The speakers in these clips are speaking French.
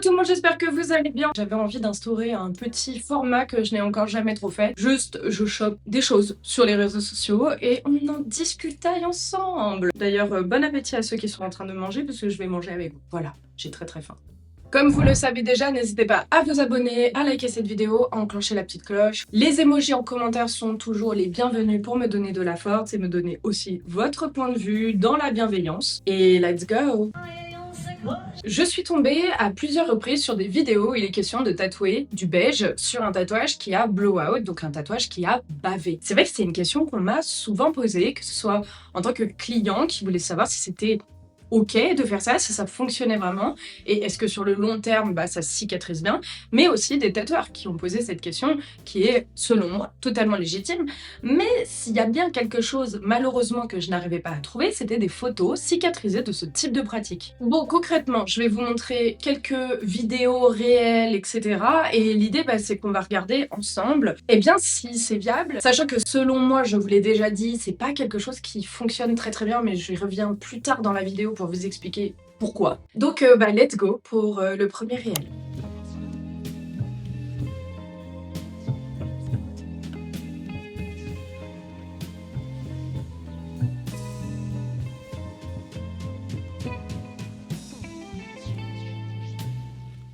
tout le monde, j'espère que vous allez bien. J'avais envie d'instaurer un petit format que je n'ai encore jamais trop fait. Juste, je chope des choses sur les réseaux sociaux et on en discutaille ensemble. D'ailleurs, bon appétit à ceux qui sont en train de manger parce que je vais manger avec vous. Voilà, j'ai très faim. Comme vous le savez déjà, n'hésitez pas à vous abonner, à liker cette vidéo, à enclencher la petite cloche. Les emojis en commentaire sont toujours les bienvenus pour me donner de la force et me donner aussi votre point de vue dans la bienveillance. Et let's go! Je suis tombée à plusieurs reprises sur des vidéos où il est question de tatouer du beige sur un tatouage qui a blowout, donc un tatouage qui a bavé. C'est vrai que c'est une question qu'on m'a souvent posée, que ce soit en tant que client qui voulait savoir si c'était ok de faire ça, si ça fonctionnait vraiment, et est-ce que sur le long terme, ça cicatrise bien, mais aussi des tatoueurs qui ont posé cette question, qui est, selon moi, totalement légitime. Mais s'il y a bien quelque chose, malheureusement, que je n'arrivais pas à trouver, c'était des photos cicatrisées de ce type de pratique. Bon, concrètement, je vais vous montrer quelques vidéos réelles, etc. Et l'idée, c'est qu'on va regarder ensemble, eh bien, si c'est viable, sachant que selon moi, je vous l'ai déjà dit, c'est pas quelque chose qui fonctionne très bien, mais je reviens plus tard dans la vidéo pour vous expliquer pourquoi. Donc let's go pour le premier réel.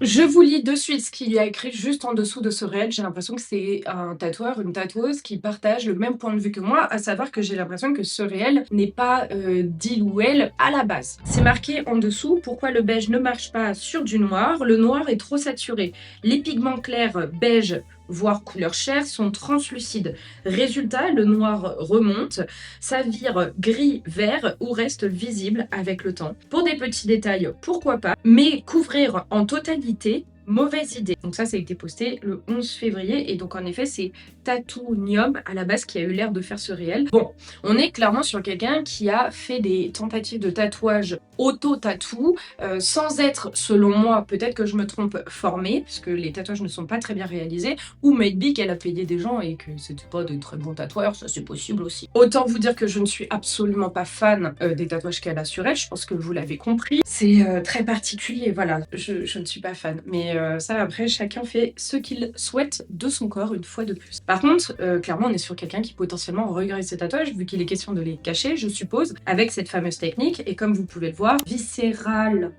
Je vous lis de suite ce qu'il y a écrit juste en dessous de ce réel. J'ai l'impression que c'est un tatoueur, une tatoueuse qui partage le même point de vue que moi, à savoir que j'ai l'impression que ce réel n'est pas d'il ou elle à la base. C'est marqué en dessous pourquoi le beige ne marche pas sur du noir. Le noir est trop saturé. Les pigments clairs beige voire couleur chair, sont translucides. Résultat, le noir remonte, ça vire gris-vert ou reste visible avec le temps. Pour des petits détails, pourquoi pas, mais couvrir en totalité, mauvaise idée. Donc ça a été posté le 11 février et donc en effet c'est Tatoonium à la base qui a eu l'air de faire ce réel. Bon, on est clairement sur quelqu'un qui a fait des tentatives de tatouage auto-tatou sans être, selon moi, peut-être que je me trompe, formée, puisque les tatouages ne sont pas très bien réalisés, ou maybe qu'elle a payé des gens et que c'était pas de très bons tatoueurs, ça c'est possible aussi. Autant vous dire que je ne suis absolument pas fan des tatouages qu'elle a sur elle, je pense que vous l'avez compris. C'est très particulier, voilà, je ne suis pas fan. Mais ça après, chacun fait ce qu'il souhaite de son corps une fois de plus. Par contre, clairement on est sur quelqu'un qui potentiellement regrette ses tatouages, vu qu'il est question de les cacher, je suppose, avec cette fameuse technique, et comme vous pouvez le voir, Visceral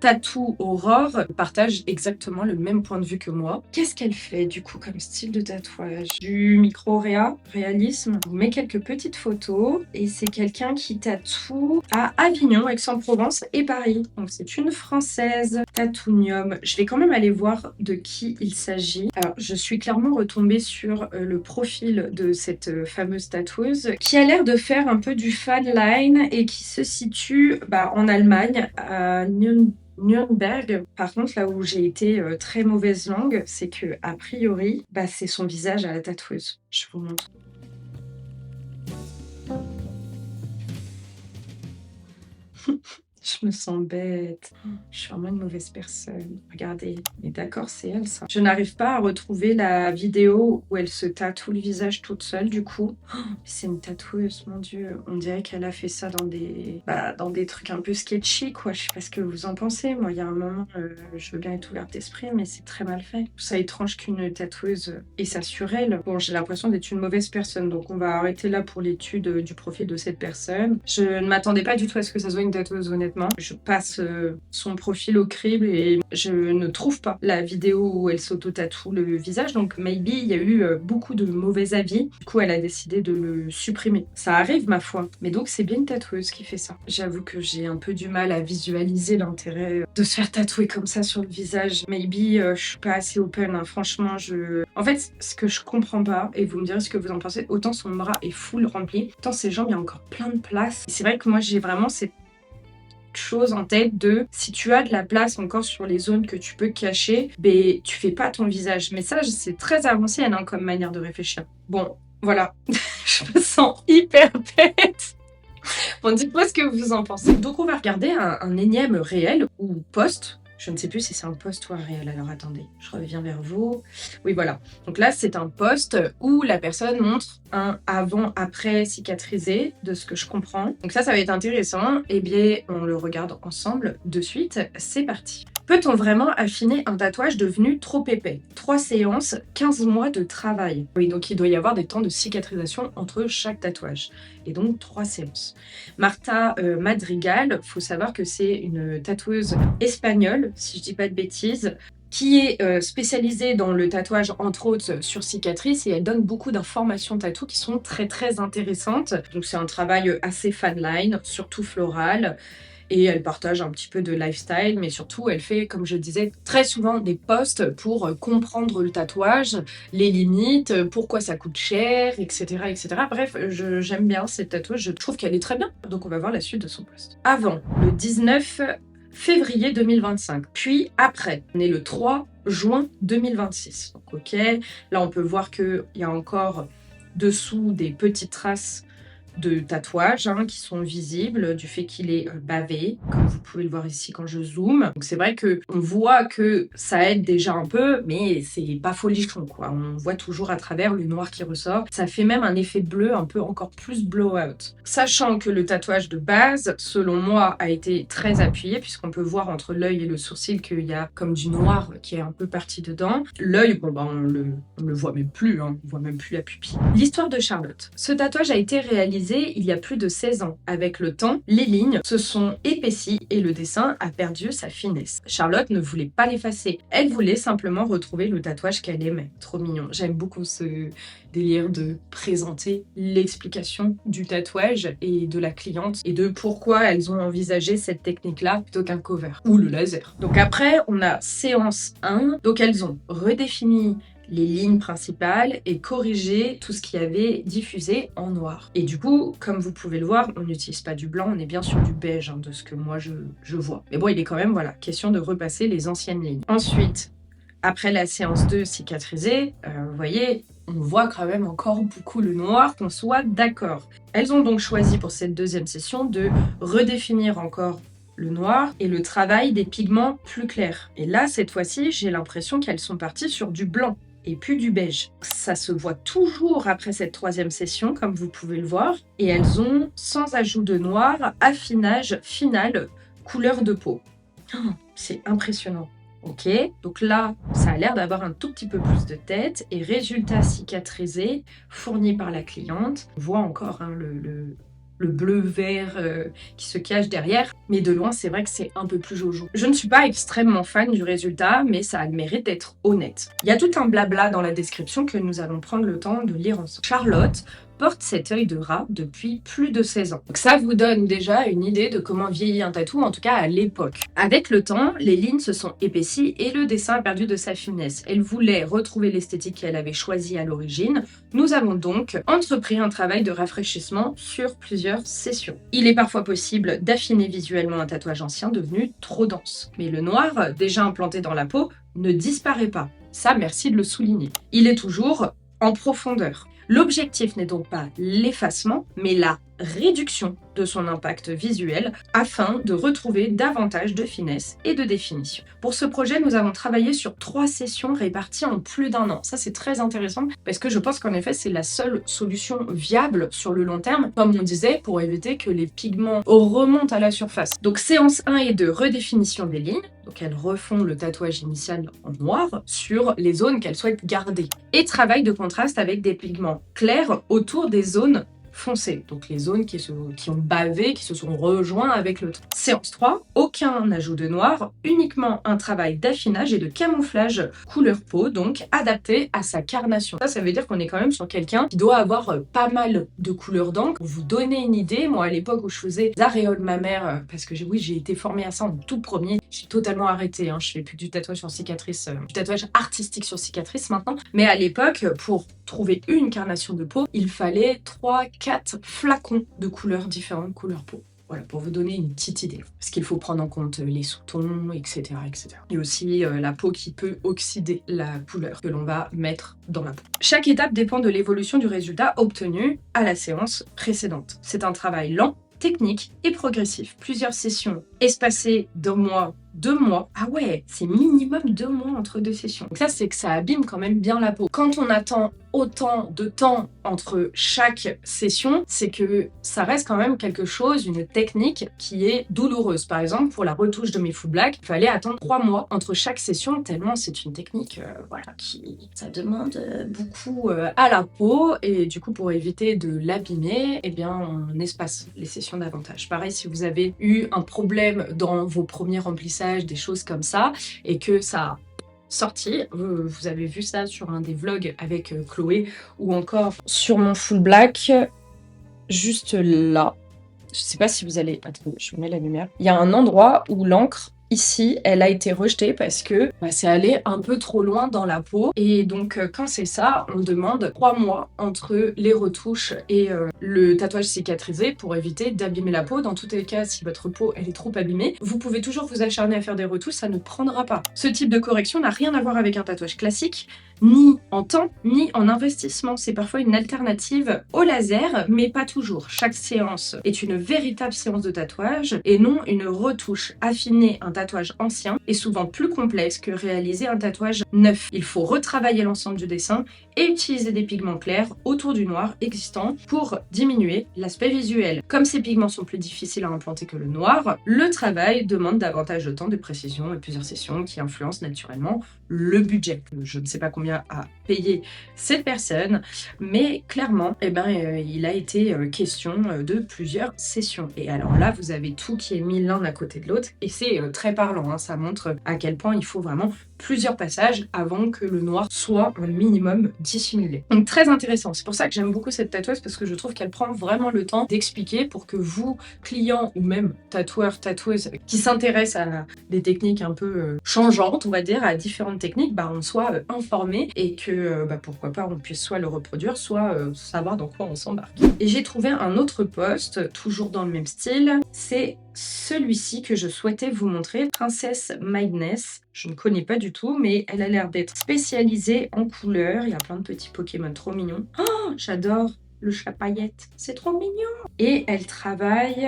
Tattoo Aurore partage exactement le même point de vue que moi. Qu'est-ce qu'elle fait du coup comme style de tatouage? Du réalisme. Je vous mets quelques petites photos et c'est quelqu'un qui tatoue à Avignon, Aix-en-Provence et Paris. Donc c'est une française, Tatoonium. Je vais quand même aller voir de qui il s'agit. Alors je suis clairement retombée sur le profil de cette fameuse tatoueuse qui a l'air de faire un peu du fan line et qui se situe en Allemagne à Nürnberg. Par contre, là où j'ai été très mauvaise langue, c'est que a priori, c'est son visage à la tatoueuse. Je vous montre. Je me sens bête. Je suis vraiment une mauvaise personne. Regardez. Mais d'accord, c'est elle, ça. Je n'arrive pas à retrouver la vidéo où elle se tatoue le visage toute seule, du coup. Oh, c'est une tatoueuse, mon Dieu. On dirait qu'elle a fait ça dans des trucs un peu sketchy, quoi. Je sais pas ce que vous en pensez. Moi, il y a un moment, je veux bien être ouverte d'esprit, mais c'est très mal fait. Ça étrange qu'une tatoueuse ait ça sur elle. Bon, j'ai l'impression d'être une mauvaise personne, donc on va arrêter là pour l'étude du profil de cette personne. Je ne m'attendais pas du tout à ce que ça soit une tatoueuse, honnêtement. Je passe son profil au crible et je ne trouve pas la vidéo où elle s'auto-tatoue le visage. Donc maybe il y a eu beaucoup de mauvais avis. Du coup, elle a décidé de le supprimer. Ça arrive, ma foi. Mais donc, c'est bien une tatoueuse qui fait ça. J'avoue que j'ai un peu du mal à visualiser l'intérêt de se faire tatouer comme ça sur le visage. Maybe je suis pas assez open. Hein. Franchement, En fait, ce que je comprends pas, et vous me direz ce que vous en pensez, autant son bras est full rempli, autant ses jambes, il y a encore plein de place. C'est vrai que moi, j'ai vraiment cette chose en tête de si tu as de la place encore sur les zones que tu peux cacher, tu fais pas ton visage. Mais ça, c'est très avancé comme manière de réfléchir. Bon, voilà. Je me sens hyper bête. Bon, dites-moi ce que vous en pensez. Donc, on va regarder un énième réel ou post. Je ne sais plus si c'est un post ou un réel. Alors, attendez, je reviens vers vous. Oui, voilà. Donc là, c'est un post où la personne montre un avant-après cicatrisé, de ce que je comprends. Donc ça va être intéressant. Eh bien, on le regarde ensemble de suite. C'est parti. Peut-on vraiment affiner un tatouage devenu trop épais? 3 séances, 15 mois de travail. Oui, donc il doit y avoir des temps de cicatrisation entre chaque tatouage. Et donc 3 séances. Marta Madrigal, faut savoir que c'est une tatoueuse espagnole, si je dis pas de bêtises, qui est spécialisée dans le tatouage, entre autres sur cicatrices, et elle donne beaucoup d'informations tatou qui sont très très intéressantes. Donc c'est un travail assez fanline, surtout floral. Et elle partage un petit peu de lifestyle, mais surtout elle fait, comme je disais, très souvent des posts pour comprendre le tatouage, les limites, pourquoi ça coûte cher, etc. etc. Bref, j'aime bien cette tatouage, je trouve qu'elle est très bien. Donc on va voir la suite de son post. Avant, le 19 février 2025, puis après, on est le 3 juin 2026. Donc ok, là on peut voir qu'il y a encore dessous des petites traces de tatouages qui sont visibles du fait qu'il est bavé, comme vous pouvez le voir ici quand je zoome. Donc c'est vrai que on voit que ça aide déjà un peu, mais c'est pas folichon quoi. On voit toujours à travers le noir qui ressort. Ça fait même un effet bleu un peu encore plus blowout. Sachant que le tatouage de base, selon moi, a été très appuyé puisqu'on peut voir entre l'œil et le sourcil qu'il y a comme du noir qui est un peu parti dedans. L'œil, bon bah on le voit même plus, on voit même plus la pupille. L'histoire de Charlotte. Ce tatouage a été réalisé il y a plus de 16 ans. Avec le temps, les lignes se sont épaissies et le dessin a perdu sa finesse. Charlotte ne voulait pas l'effacer. Elle voulait simplement retrouver le tatouage qu'elle aimait. Trop mignon. J'aime beaucoup ce délire de présenter l'explication du tatouage et de la cliente et de pourquoi elles ont envisagé cette technique-là plutôt qu'un cover ou le laser. Donc après, on a séance 1. Donc elles ont redéfini les lignes principales et corriger tout ce qui avait diffusé en noir. Et du coup, comme vous pouvez le voir, on n'utilise pas du blanc, on est bien sur du beige de ce que moi je vois. Mais bon, il est quand même, voilà, question de repasser les anciennes lignes. Ensuite, après la séance 2 cicatrisée, vous voyez, on voit quand même encore beaucoup le noir, qu'on soit d'accord. Elles ont donc choisi pour cette deuxième session de redéfinir encore le noir et le travail des pigments plus clairs. Et là, cette fois-ci, j'ai l'impression qu'elles sont parties sur du blanc et puis du beige. Ça se voit toujours après cette troisième session, comme vous pouvez le voir. Et elles ont, sans ajout de noir, affinage final, couleur de peau. Oh, c'est impressionnant. Ok, donc là, ça a l'air d'avoir un tout petit peu plus de tête. Et résultat cicatrisé, fourni par la cliente. On voit encore le bleu-vert qui se cache derrière. Mais de loin, c'est vrai que c'est un peu plus jojo. Je ne suis pas extrêmement fan du résultat, mais ça a le mérite d'être honnête. Il y a tout un blabla dans la description que nous allons prendre le temps de lire ensemble. Charlotte porte cet œil de rat depuis plus de 16 ans. Donc ça vous donne déjà une idée de comment vieillit un tatou, en tout cas à l'époque. Avec le temps, les lignes se sont épaissies et le dessin a perdu de sa finesse. Elle voulait retrouver l'esthétique qu'elle avait choisie à l'origine. Nous avons donc entrepris un travail de rafraîchissement sur plusieurs sessions. Il est parfois possible d'affiner visuellement un tatouage ancien devenu trop dense. Mais le noir, déjà implanté dans la peau, ne disparaît pas. Ça, merci de le souligner. Il est toujours en profondeur. L'objectif n'est donc pas l'effacement, mais la réduction de son impact visuel afin de retrouver davantage de finesse et de définition. Pour ce projet, nous avons travaillé sur 3 sessions réparties en plus d'1 an. Ça, c'est très intéressant parce que je pense qu'en effet, c'est la seule solution viable sur le long terme, comme on disait, pour éviter que les pigments remontent à la surface. Donc, séance 1 et 2, redéfinition des lignes. Donc, elles refont le tatouage initial en noir sur les zones qu'elles souhaitent garder. Et travail de contraste avec des pigments clairs autour des zones foncées, donc les zones qui ont bavé, qui se sont rejoints avec le temps. Séance 3, aucun ajout de noir, uniquement un travail d'affinage et de camouflage couleur peau, donc adapté à sa carnation. Ça veut dire qu'on est quand même sur quelqu'un qui doit avoir pas mal de couleurs d'encre. Pour vous donner une idée, moi à l'époque où je faisais l'aréole mammaire, parce que j'ai été formée à ça en tout premier, j'ai totalement arrêté, je fais plus du tatouage sur cicatrice, du tatouage artistique sur cicatrice maintenant, mais à l'époque, pour trouver une carnation de peau, il fallait 3-4 flacons de couleurs différentes, couleur peau. Voilà, pour vous donner une petite idée. Parce qu'il faut prendre en compte les sous-tons, etc., etc. Et aussi la peau qui peut oxyder la couleur que l'on va mettre dans la peau. Chaque étape dépend de l'évolution du résultat obtenu à la séance précédente. C'est un travail lent, technique et progressif. Plusieurs sessions espacé d'un mois, 2 mois. Ah ouais, c'est minimum 2 mois entre 2 sessions. Donc ça, c'est que ça abîme quand même bien la peau. Quand on attend autant de temps entre chaque session, c'est que ça reste quand même quelque chose, une technique qui est douloureuse. Par exemple, pour la retouche de mes full black, il fallait attendre 3 mois entre chaque session, tellement c'est une technique voilà, ça demande beaucoup à la peau, et du coup, pour éviter de l'abîmer, eh bien, on espace les sessions davantage. Pareil, si vous avez eu un problème dans vos premiers remplissages, des choses comme ça, et que ça a sorti, vous avez vu ça sur un des vlogs avec Chloé, ou encore sur mon full black, juste là. Je sais pas si vous allez... Attendez, je mets la lumière. Il y a un endroit où l'encre, ici, elle a été rejetée parce que c'est allé un peu trop loin dans la peau. Et donc, quand c'est ça, on demande 3 mois entre les retouches et le tatouage cicatrisé pour éviter d'abîmer la peau. Dans tous les cas, si votre peau elle est trop abîmée, vous pouvez toujours vous acharner à faire des retouches, ça ne prendra pas. Ce type de correction n'a rien à voir avec un tatouage classique, ni en temps, ni en investissement. C'est parfois une alternative au laser, mais pas toujours. Chaque séance est une véritable séance de tatouage et non une retouche. Affiner un tatouage ancien est souvent plus complexe que réaliser un tatouage neuf. Il faut retravailler l'ensemble du dessin et utiliser des pigments clairs autour du noir existant pour diminuer l'aspect visuel. Comme ces pigments sont plus difficiles à implanter que le noir, le travail demande davantage de temps, de précision et plusieurs sessions qui influencent naturellement le budget. Je ne sais pas combien a payé cette personne, mais clairement, il a été question de plusieurs sessions. Et alors là, vous avez tout qui est mis l'un à côté de l'autre, et c'est très parlant, hein. Ça montre à quel point il faut vraiment plusieurs passages avant que le noir soit un minimum dissimulé. Donc très intéressant, c'est pour ça que j'aime beaucoup cette tatoueuse, parce que je trouve qu'elle prend vraiment le temps d'expliquer pour que vous, clients ou même tatoueurs, tatoueuses qui s'intéressent à des techniques un peu changeantes, on va dire, à différentes techniques, on soit informé et que pourquoi pas on puisse soit le reproduire, soit savoir dans quoi on s'embarque. Et j'ai trouvé un autre post, toujours dans le même style, c'est celui-ci que je souhaitais vous montrer, Princess Madness. Je ne connais pas du tout, mais elle a l'air d'être spécialisée en couleurs. Il y a plein de petits Pokémon trop mignons. Oh, j'adore le chat paillette, c'est trop mignon. Et elle travaille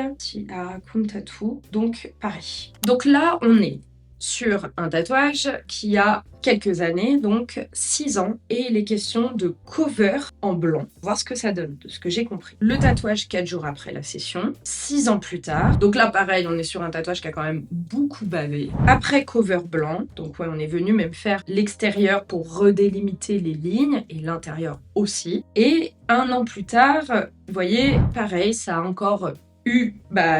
à Kuntattoo, donc pareil. Donc là, on est sur un tatouage qui a quelques années, donc 6 ans, et il est question de cover en blanc. Voir ce que ça donne, de ce que j'ai compris. Le tatouage 4 jours après la session, 6 ans plus tard. Donc là, pareil, on est sur un tatouage qui a quand même beaucoup bavé. Après cover blanc, donc ouais, on est venu même faire l'extérieur pour redélimiter les lignes, et l'intérieur aussi. Et 1 an plus tard, vous voyez, pareil, ça a encore eu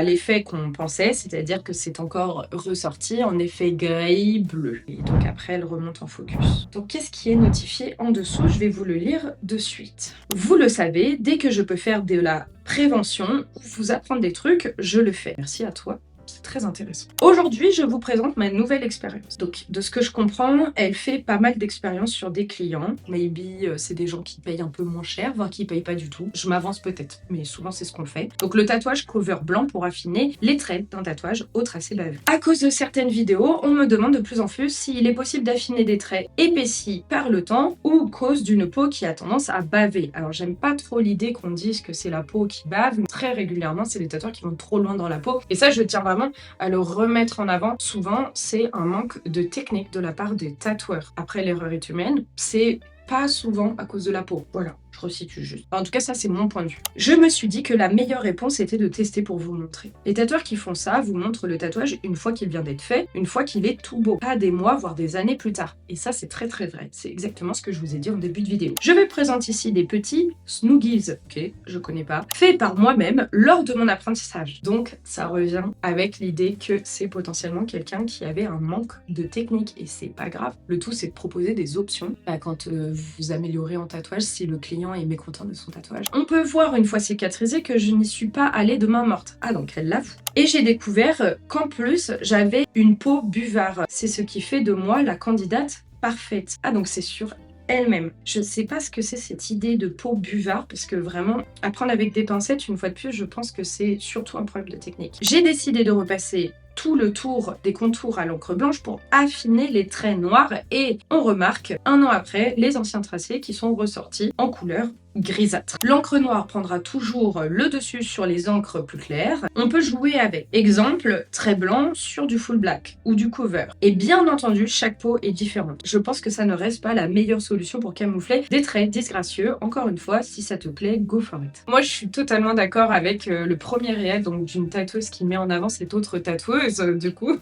l'effet qu'on pensait, c'est-à-dire que c'est encore ressorti en effet gris-bleu. Et donc après, elle remonte en focus. Donc qu'est-ce qui est notifié en dessous? Je vais vous le lire de suite. Vous le savez, dès que je peux faire de la prévention ou vous apprendre des trucs, je le fais. Merci à toi. C'est très intéressant. Aujourd'hui, je vous présente ma nouvelle expérience. Donc, de ce que je comprends, elle fait pas mal d'expériences sur des clients. Maybe c'est des gens qui payent un peu moins cher, voire qui payent pas du tout. Je m'avance peut-être, mais souvent c'est ce qu'on fait. Donc, le tatouage cover blanc pour affiner les traits d'un tatouage au tracé bavé. À cause de certaines vidéos, on me demande de plus en plus s'il est possible d'affiner des traits épaissis par le temps ou cause d'une peau qui a tendance à baver. Alors, j'aime pas trop l'idée qu'on dise que c'est la peau qui bave. Très régulièrement, c'est des tatouages qui vont trop loin dans la peau. Et ça, je tiens vraiment à le remettre en avant. Souvent, c'est un manque de technique de la part des tatoueurs. Après, l'erreur est humaine, c'est pas souvent à cause de la peau. Voilà, je resitue juste. En tout cas, ça, c'est mon point de vue. Je me suis dit que la meilleure réponse était de tester pour vous montrer. Les tatoueurs qui font ça vous montrent le tatouage une fois qu'il vient d'être fait, une fois qu'il est tout beau. Pas des mois, voire des années plus tard. Et ça, c'est très très vrai. C'est exactement ce que je vous ai dit en début de vidéo. Je vais présenter ici des petits Snuggies, ok, je connais pas, faits par moi-même lors de mon apprentissage. Donc, ça revient avec l'idée que c'est potentiellement quelqu'un qui avait un manque de technique. Et c'est pas grave. Le tout, c'est de proposer des options quand vous améliorez en tatouage si le client est mécontent de son tatouage. On peut voir une fois cicatrisé que je n'y suis pas allée de main morte. Ah, donc elle l'avoue. Et j'ai découvert qu'en plus, j'avais une peau buvard. C'est ce qui fait de moi la candidate parfaite. Ah, donc c'est sur elle-même. Je sais pas ce que c'est cette idée de peau buvard, parce que vraiment, à prendre avec des pincettes, une fois de plus, je pense que c'est surtout un problème de technique. J'ai décidé de repasser tout le tour des contours à l'encre blanche pour affiner les traits noirs, et on remarque 1 an après les anciens tracés qui sont ressortis en couleur grisâtre. L'encre noire prendra toujours le dessus sur les encres plus claires. On peut jouer avec. Exemple, trait blanc sur du full black ou du cover. Et bien entendu, chaque peau est différente. Je pense que ça ne reste pas la meilleure solution pour camoufler des traits disgracieux. Encore une fois, si ça te plaît, go for it. Moi, je suis totalement d'accord avec le premier réel donc d'une tatoueuse qui met en avant cette autre tatoueuse, du coup.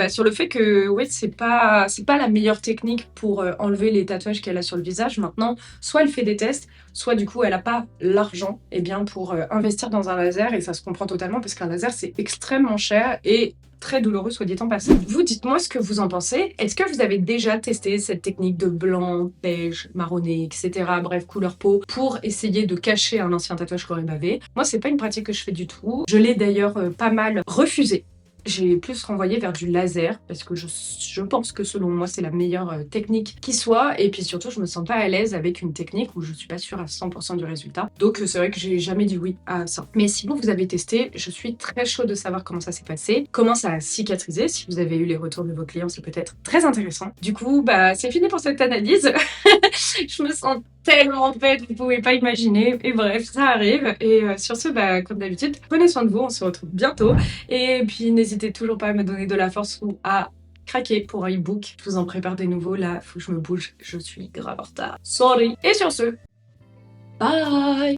Sur le fait que ouais, c'est pas la meilleure technique pour enlever les tatouages qu'elle a sur le visage. Maintenant, soit elle fait des tests, soit du coup elle a pas l'argent pour investir dans un laser, et ça se comprend totalement parce qu'un laser c'est extrêmement cher et très douloureux, soit dit en passant. Vous dites-moi ce que vous en pensez. Est-ce que vous avez déjà testé cette technique de blanc, beige, marronné, etc. Bref, couleur peau, pour essayer de cacher un ancien tatouage qu'aurait bavé? Moi, c'est pas une pratique que je fais du tout. Je l'ai d'ailleurs pas mal refusé. J'ai plus renvoyé vers du laser parce que je pense que selon moi c'est la meilleure technique qui soit, et puis surtout je me sens pas à l'aise avec une technique où je suis pas sûre à 100% du résultat, donc c'est vrai que j'ai jamais dit oui à ça. Mais si vous avez testé, je suis très chaude de savoir comment ça s'est passé, comment ça a cicatrisé. Si vous avez eu les retours de vos clients, c'est peut-être très intéressant. Du coup c'est fini pour cette analyse. Je me sens tellement bête, vous pouvez pas imaginer. Et bref, ça arrive. Et sur ce, comme d'habitude, prenez soin de vous, on se retrouve bientôt. Et puis n'hésitez toujours pas à me donner de la force ou à craquer pour un e-book. Je vous en prépare des nouveaux, là, faut que je me bouge, je suis grave en retard. Sorry. Et sur ce, bye!